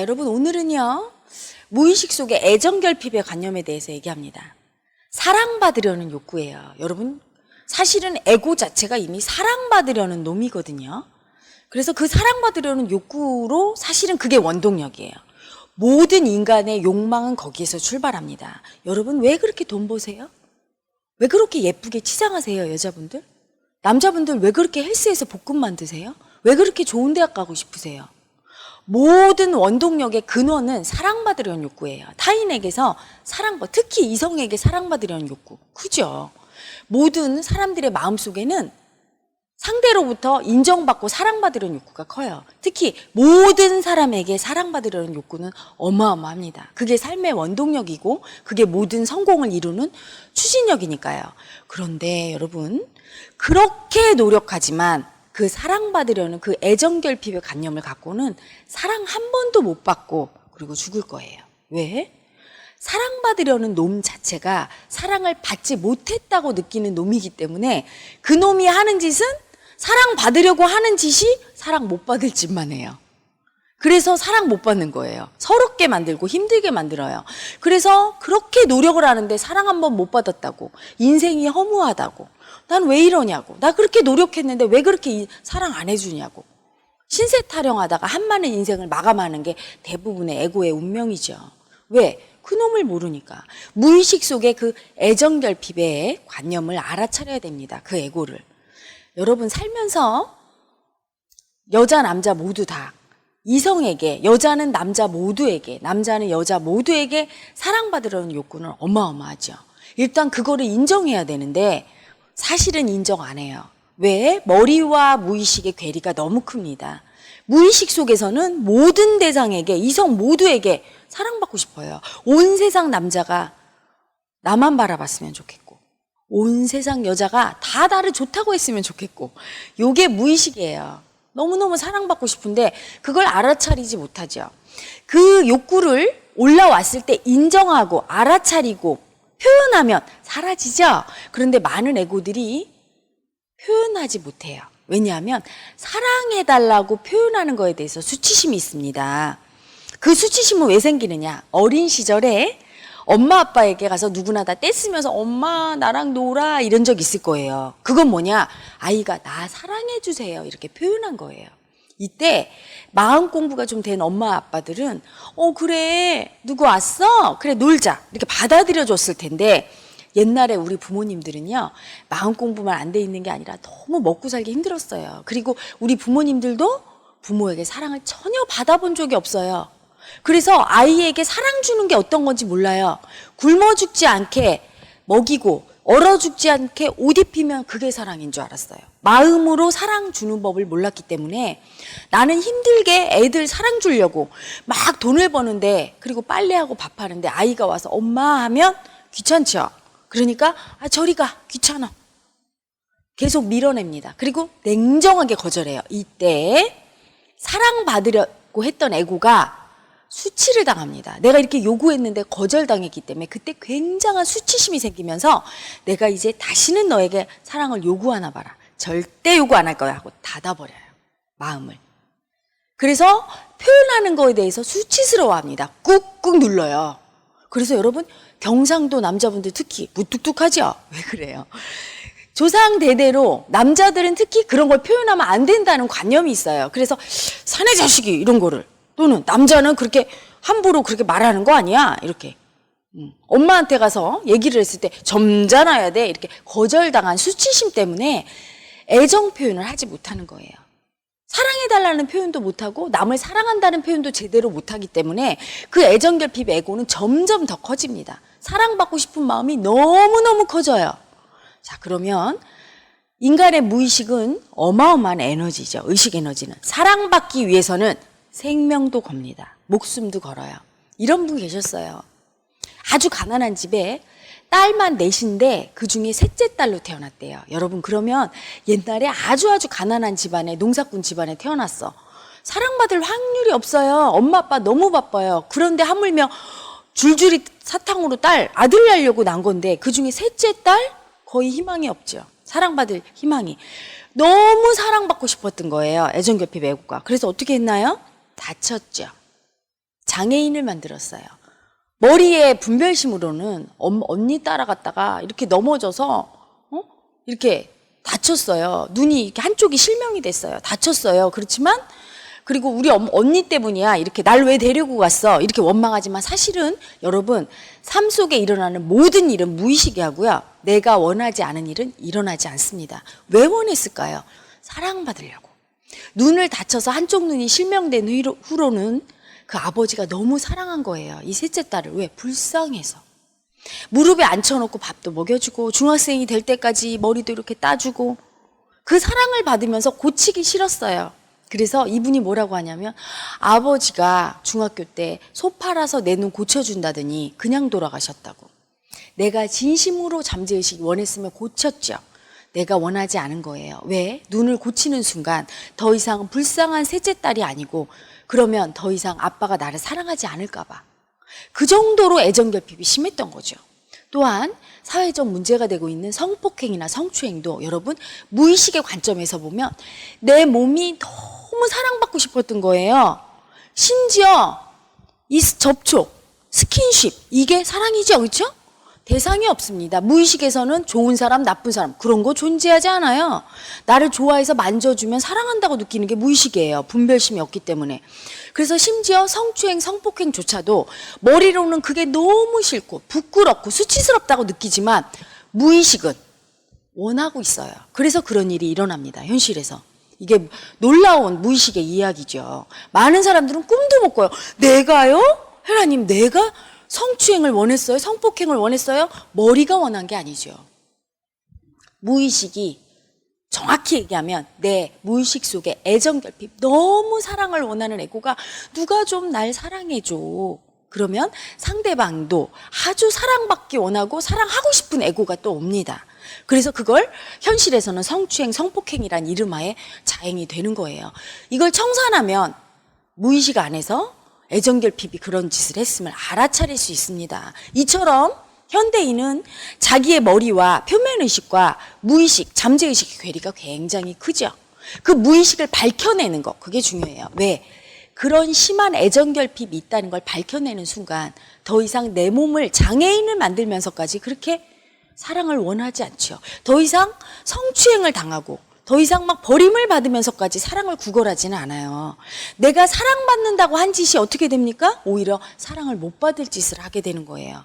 자, 여러분 오늘은요. 무의식 속의 애정결핍의 관념에 대해서 얘기합니다. 사랑받으려는 욕구예요. 여러분 사실은 에고 자체가 이미 사랑받으려는 놈이거든요. 그래서 그 사랑받으려는 욕구로 사실은 그게 원동력이에요. 모든 인간의 욕망은 거기에서 출발합니다. 여러분 왜 그렇게 돈 버세요? 왜 그렇게 예쁘게 치장하세요, 여자분들? 남자분들 왜 그렇게 헬스에서 볶음 만드세요? 왜 그렇게 좋은 대학 가고 싶으세요? 모든 원동력의 근원은 사랑받으려는 욕구예요. 타인에게서 특히 이성에게 사랑받으려는 욕구. 그죠? 모든 사람들의 마음속에는 상대로부터 인정받고 사랑받으려는 욕구가 커요. 특히 모든 사람에게 사랑받으려는 욕구는 어마어마합니다. 그게 삶의 원동력이고 그게 모든 성공을 이루는 추진력이니까요. 그런데 여러분 그렇게 노력하지만 그 사랑받으려는 그 애정결핍의 관념을 갖고는 사랑 한 번도 못 받고 그리고 죽을 거예요. 왜? 사랑받으려는 놈 자체가 사랑을 받지 못했다고 느끼는 놈이기 때문에 그 놈이 하는 짓은 사랑받으려고 하는 짓이 사랑 못 받을 짓만 해요. 그래서 사랑 못 받는 거예요. 서럽게 만들고 힘들게 만들어요. 그래서 그렇게 노력을 하는데 사랑 한 번 못 받았다고, 인생이 허무하다고, 난 왜 이러냐고, 나 그렇게 노력했는데 왜 그렇게 사랑 안 해주냐고, 신세 타령하다가 한많은 인생을 마감하는 게 대부분의 에고의 운명이죠. 왜? 그놈을 모르니까. 무의식 속의 그 애정결핍의 관념을 알아차려야 됩니다. 그 에고를. 여러분 살면서 여자 남자 모두 다 이성에게, 여자는 남자 모두에게, 남자는 여자 모두에게 사랑받으려는 욕구는 어마어마하죠. 일단 그거를 인정해야 되는데 사실은 인정 안 해요. 왜? 머리와 무의식의 괴리가 너무 큽니다. 무의식 속에서는 모든 대상에게, 이성 모두에게 사랑받고 싶어요. 온 세상 남자가 나만 바라봤으면 좋겠고, 온 세상 여자가 다 나를 좋다고 했으면 좋겠고, 요게 무의식이에요. 너무너무 사랑받고 싶은데 그걸 알아차리지 못하죠. 그 욕구를 올라왔을 때 인정하고 알아차리고 표현하면 사라지죠. 그런데 많은 에고들이 표현하지 못해요. 왜냐하면 사랑해달라고 표현하는 거에 대해서 수치심이 있습니다. 그 수치심은 왜 생기느냐? 어린 시절에 엄마 아빠에게 가서 누구나 다 떼쓰면서 엄마 나랑 놀아 이런 적 있을 거예요. 그건 뭐냐? 아이가 나 사랑해 주세요 이렇게 표현한 거예요. 이때 마음 공부가 좀 된 엄마 아빠들은 그래 누구 왔어? 그래 놀자 이렇게 받아들여 줬을 텐데, 옛날에 우리 부모님들은요 마음 공부만 안 돼 있는 게 아니라 너무 먹고 살기 힘들었어요. 그리고 우리 부모님들도 부모에게 사랑을 전혀 받아본 적이 없어요. 그래서 아이에게 사랑 주는 게 어떤 건지 몰라요. 굶어 죽지 않게 먹이고 얼어 죽지 않게 옷 입히면 그게 사랑인 줄 알았어요. 마음으로 사랑 주는 법을 몰랐기 때문에 나는 힘들게 애들 사랑 주려고 막 돈을 버는데, 그리고 빨래하고 밥하는데 아이가 와서 엄마 하면 귀찮죠. 그러니까 저리 가 귀찮아 계속 밀어냅니다. 그리고 냉정하게 거절해요. 이때 사랑받으려고 했던 에고가 수치를 당합니다. 내가 이렇게 요구했는데 거절당했기 때문에 그때 굉장한 수치심이 생기면서 내가 이제 다시는 너에게 사랑을 요구하나 봐라, 절대 요구 안 할 거야 하고 닫아버려요, 마음을. 그래서 표현하는 거에 대해서 수치스러워합니다. 꾹꾹 눌러요. 그래서 여러분 경상도 남자분들 특히 무뚝뚝하죠? 왜 그래요? 조상 대대로 남자들은 특히 그런 걸 표현하면 안 된다는 관념이 있어요. 그래서 사내 자식이 이런 거를, 또는 남자는 그렇게 함부로 그렇게 말하는 거 아니야 이렇게 엄마한테 가서 얘기를 했을 때 점잖아야 돼 이렇게 거절당한 수치심 때문에 애정 표현을 하지 못하는 거예요. 사랑해달라는 표현도 못하고 남을 사랑한다는 표현도 제대로 못하기 때문에 그 애정결핍 에고는 점점 더 커집니다. 사랑받고 싶은 마음이 너무너무 커져요. 자, 그러면 인간의 무의식은 어마어마한 에너지죠. 의식 에너지는 사랑받기 위해서는 생명도 겁니다. 목숨도 걸어요. 이런 분 계셨어요. 아주 가난한 집에 딸만 넷인데 그중에 셋째 딸로 태어났대요. 여러분 그러면 옛날에 아주 가난한 집안에, 농사꾼 집안에 태어났어. 사랑받을 확률이 없어요. 엄마 아빠 너무 바빠요. 그런데 하물며 줄줄이 사탕으로 아들 낳으려고 난 건데 그중에 셋째 딸 거의 희망이 없죠. 사랑받을 희망이. 너무 사랑받고 싶었던 거예요. 애정결핍 에고가. 그래서 어떻게 했나요? 다쳤죠. 장애인을 만들었어요. 머리에 분별심으로는 언니 따라갔다가 이렇게 넘어져서 이렇게 다쳤어요. 눈이 이렇게 한쪽이 실명이 됐어요. 다쳤어요. 그렇지만 그리고 우리 언니 때문이야. 이렇게 날 왜 데리고 갔어? 이렇게 원망하지만 사실은 여러분 삶 속에 일어나는 모든 일은 무의식이 하고요. 내가 원하지 않은 일은 일어나지 않습니다. 왜 원했을까요? 사랑받으려고. 눈을 다쳐서 한쪽 눈이 실명된 후로는 그 아버지가 너무 사랑한 거예요. 이 셋째 딸을. 왜? 불쌍해서. 무릎에 앉혀놓고 밥도 먹여주고 중학생이 될 때까지 머리도 이렇게 따주고 그 사랑을 받으면서 고치기 싫었어요. 그래서 이분이 뭐라고 하냐면 아버지가 중학교 때 소 팔아서 내 눈 고쳐준다더니 그냥 돌아가셨다고. 내가 진심으로 잠재의식이 원했으면 고쳤죠. 내가 원하지 않은 거예요. 왜? 눈을 고치는 순간 더 이상 불쌍한 셋째 딸이 아니고 그러면 더 이상 아빠가 나를 사랑하지 않을까 봐. 그 정도로 애정결핍이 심했던 거죠. 또한 사회적 문제가 되고 있는 성폭행이나 성추행도 여러분 무의식의 관점에서 보면 내 몸이 너무 사랑받고 싶었던 거예요. 심지어 이 접촉, 스킨십 이게 사랑이죠, 그렇죠? 대상이 없습니다. 무의식에서는 좋은 사람, 나쁜 사람 그런 거 존재하지 않아요. 나를 좋아해서 만져주면 사랑한다고 느끼는 게 무의식이에요. 분별심이 없기 때문에. 그래서 심지어 성추행, 성폭행조차도 머리로는 그게 너무 싫고 부끄럽고 수치스럽다고 느끼지만 무의식은 원하고 있어요. 그래서 그런 일이 일어납니다. 현실에서. 이게 놀라운 무의식의 이야기죠. 많은 사람들은 꿈도 못 꿔요. 내가요? 혜라님 내가 성추행을 원했어요? 성폭행을 원했어요? 머리가 원한 게 아니죠. 무의식이 정확히 얘기하면 내 무의식 속에 애정결핍, 너무 사랑을 원하는 애고가 누가 좀 날 사랑해줘. 그러면 상대방도 아주 사랑받기 원하고 사랑하고 싶은 애고가 또 옵니다. 그래서 그걸 현실에서는 성추행, 성폭행이란 이름하에 자행이 되는 거예요. 이걸 청산하면 무의식 안에서 애정결핍이 그런 짓을 했음을 알아차릴 수 있습니다. 이처럼 현대인은 자기의 머리와 표면의식과 무의식, 잠재의식의 괴리가 굉장히 크죠. 그 무의식을 밝혀내는 거, 그게 중요해요. 왜? 그런 심한 애정결핍이 있다는 걸 밝혀내는 순간 더 이상 내 몸을 장애인을 만들면서까지 그렇게 사랑을 원하지 않죠. 더 이상 성추행을 당하고 더 이상 막 버림을 받으면서까지 사랑을 구걸하지는 않아요. 내가 사랑받는다고 한 짓이 어떻게 됩니까? 오히려 사랑을 못 받을 짓을 하게 되는 거예요.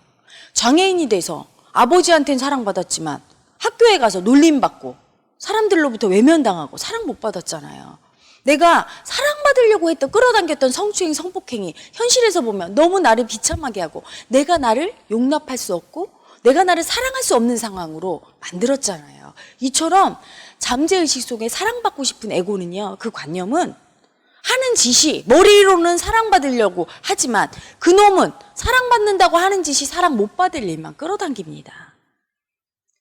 장애인이 돼서 아버지한테는 사랑받았지만 학교에 가서 놀림받고 사람들로부터 외면당하고 사랑 못 받았잖아요. 내가 사랑받으려고 했던 끌어당겼던 성추행, 성폭행이 현실에서 보면 너무 나를 비참하게 하고 내가 나를 용납할 수 없고 내가 나를 사랑할 수 없는 상황으로 만들었잖아요. 이처럼 잠재의식 속에 사랑받고 싶은 에고는요, 그 관념은 하는 짓이 머리로는 사랑받으려고 하지만 그놈은 사랑받는다고 하는 짓이 사랑 못 받을 일만 끌어당깁니다.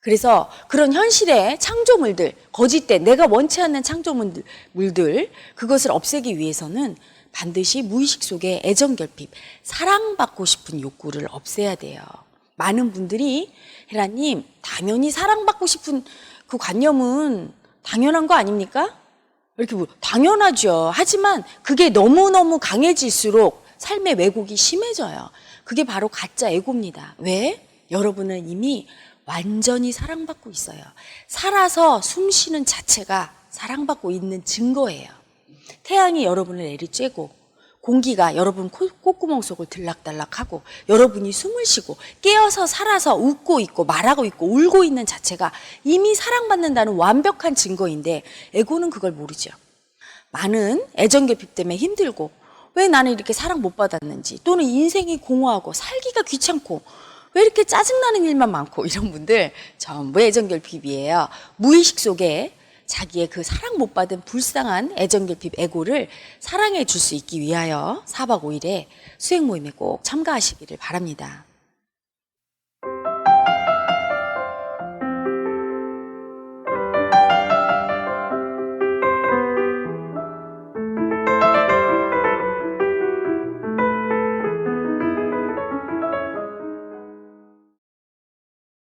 그래서 그런 현실의 창조물들, 거짓된 내가 원치 않는 창조물들 그것을 없애기 위해서는 반드시 무의식 속에 애정결핍, 사랑받고 싶은 욕구를 없애야 돼요. 많은 분들이 혜라님 당연히 사랑받고 싶은 그 관념은 당연한 거 아닙니까? 이렇게 당연하죠. 하지만 그게 너무너무 강해질수록 삶의 왜곡이 심해져요. 그게 바로 가짜 에고입니다. 왜? 여러분은 이미 완전히 사랑받고 있어요. 살아서 숨 쉬는 자체가 사랑받고 있는 증거예요. 태양이 여러분을 내리쬐고 공기가 여러분 콧구멍 속을 들락달락하고 여러분이 숨을 쉬고 깨어서 살아서 웃고 있고 말하고 있고 울고 있는 자체가 이미 사랑받는다는 완벽한 증거인데 에고는 그걸 모르죠. 많은 애정결핍 때문에 힘들고 왜 나는 이렇게 사랑 못 받았는지 또는 인생이 공허하고 살기가 귀찮고 왜 이렇게 짜증나는 일만 많고 이런 분들 전부 애정결핍이에요. 무의식 속에 자기의 그 사랑 못 받은 불쌍한 애정결핍 에고를 사랑해 줄 수 있기 위하여 4박 5일에 수행 모임에 꼭 참가하시기를 바랍니다.